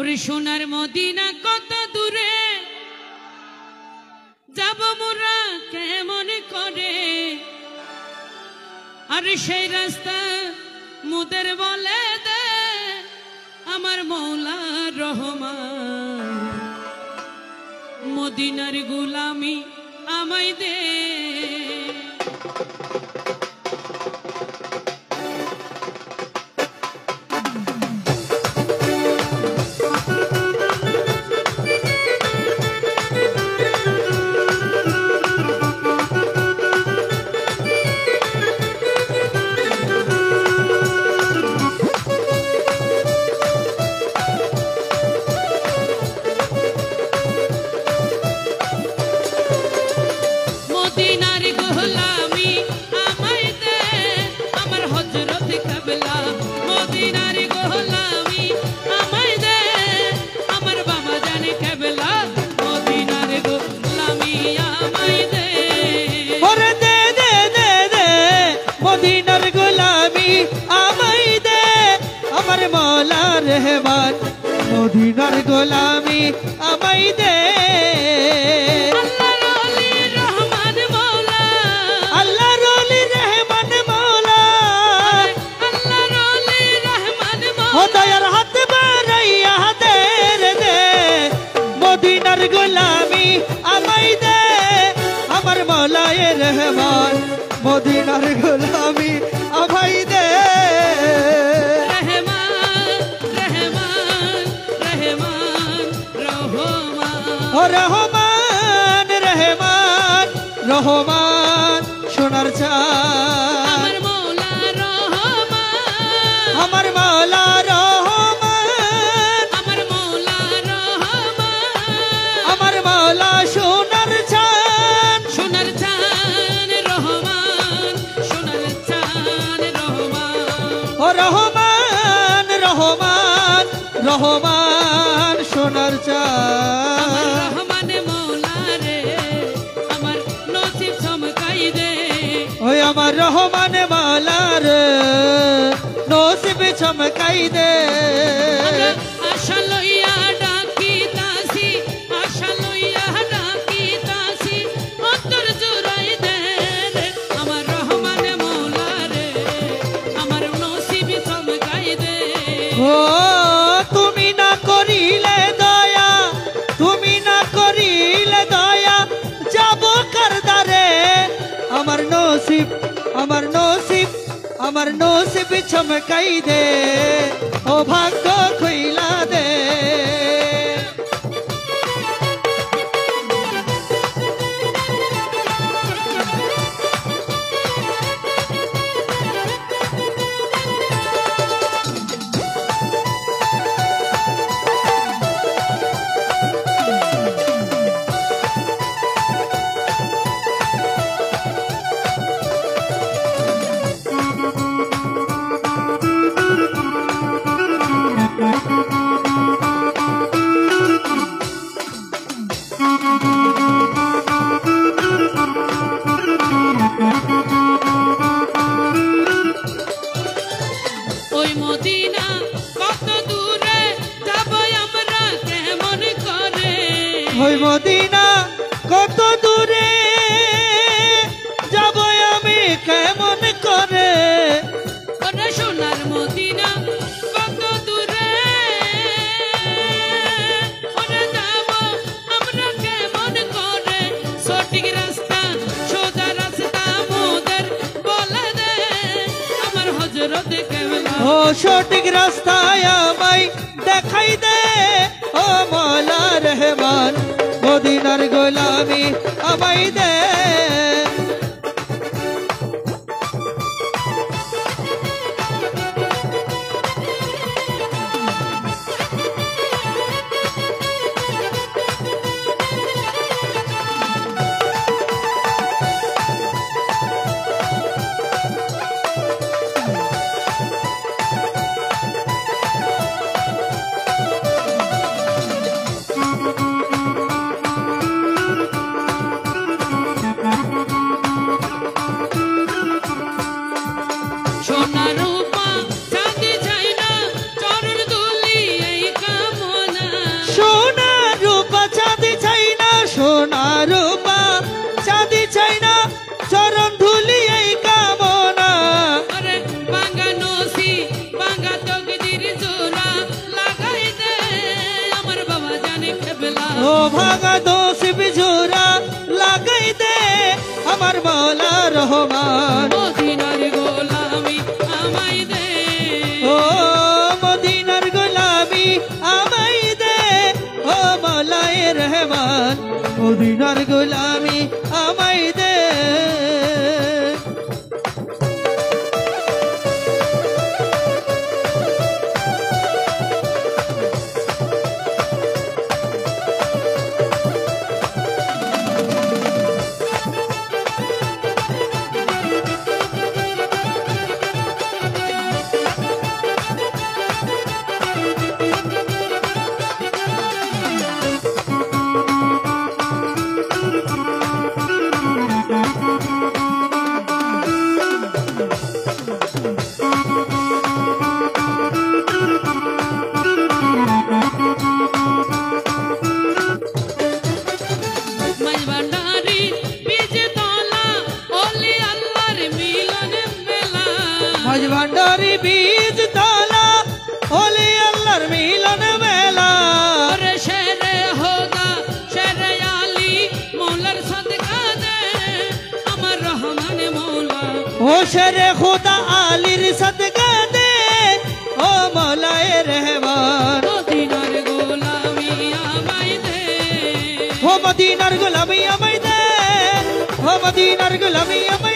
ওরে সোনার মদিনা কত দূরে যাব মোরা কেমন করে আরে সেই রাস্তা মুদের বলে দে আমার মৌলা রহমান মদিনার গোলামি আমায় দে रहमान मदीनार गोलामी আমায় দে আল্লাহর ওলি রহমান মওলা আল্লাহর ওলি রহমান মওলা আল্লাহর ওলি রহমান মওলা ও দয়ার হাত বাড়াইয়া দে রে মদীনার গোলামি আমায় দে আমার মওলায়ে রহমান মদীনার গোলামি আমায় দে রহমান রহমান রহমান সোনার চাঁদ আমার মওলা রহমান আমার মওলা রহমান আমার মওলা রহমান আমার মওলা সোনার চাঁদ রহমান সোনার চাঁদ রহমান ও রহমান রহমান রহমান সোনার চাঁদ ওই আমার রহমান মালার নসিব চমকাই দে আশা লইয়া ডাকিতাছি আশা লইয়া ডাকিতাছি অন্তর জুড়াই দে আমার রহমান মাওলারে আমার নসিব চমকাই দে ও তুমি না করিলে দয়া তুমি না করিলে দয়া যাব কারদারে আমার নসিব আমার নসিব আমার নসিব চমকাই দে ও ভাগ্য খুইলা দে ওই মদিনা কত দূরে যাব আমরা কেমন করে ওই মদিনা কত দূরে যাব আমি কেমন করে ওরে সোনার মদিনা কত দূরে ওরে যাব আমরা কেমন করে সঠিক রাস্তা সোজা রাস্তা মোদের বলে দে আমার হযরত কেবলা ও সঠিক রাস্তায় আমায় দেখাই দে ও মওলা রহমান মদিনার গোলামি আমায় দে সোনা রূপা চাঁদি চাই না চরণ দুলি এই কামনা মৌলা রহমান মদিনার গোলামি আমায় দে ও মদিনার গোলামি আমায় দে ও মৌলায়ে রহমান মদিনার গোলামি আমায় দে মাঝভান্ডারি বীজে তলা ওলি আল্লাহর মিলন মেলা মাঝ ভান্ডারি বীজ তলা ওলি আল্লাহর মিলন মেলা ওরে শেরে হোদা শেরে আলী মৌলার সদকা দে আমার রহমান মৌলা ও শেরে খুদা আলীর সদকা দে ও মৌলায়ে রহমান মদিনার গোলামি আমায় দে ও মদিনার গোলামি আমায় দে ও মদিনার গোলামি আমায়